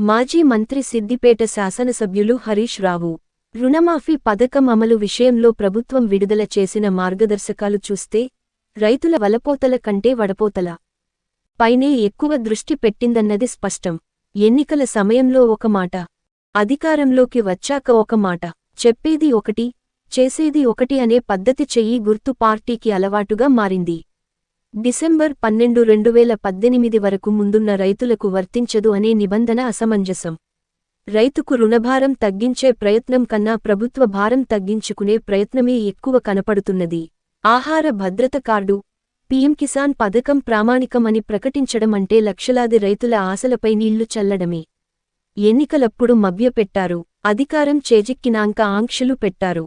మాజీ మంత్రి సిద్దిపేట శాసనసభ్యులు హరీష్ రావు రుణమాఫీ పథకం అమలు విషయంలో ప్రభుత్వం విడుదల చేసిన మార్గదర్శకాలు చూస్తే రైతుల వలపోతల కంటే వడపోతల పైనే ఎక్కువ దృష్టి పెట్టిందన్నది స్పష్టం. ఎన్నికల సమయంలో ఒక మాట, అధికారంలోకి వచ్చాక ఒక మాట, చెప్పేది ఒకటి చేసేది ఒకటి అనే పద్ధతి చెయ్యి గుర్తు పార్టీకి అలవాటుగా మారింది. డిసెంబర్ 12, 2018 వరకు ముందున్న రైతులకు వర్తించదు అనే నిబంధన అసమంజసం. రైతుకు రుణభారం తగ్గించే ప్రయత్నం కన్నా ప్రభుత్వ భారం తగ్గించుకునే ప్రయత్నమే ఎక్కువ కనపడుతున్నది. ఆహార భద్రత కార్డు, పీఎం కిసాన్ పథకం ప్రామాణికమని ప్రకటించడం అంటే లక్షలాది రైతుల ఆశలపై నీళ్లు చల్లడమే. ఎన్నికలప్పుడు మభ్యపెట్టారు, అధికారం చేజిక్కినాంక ఆంక్షలు పెట్టారు.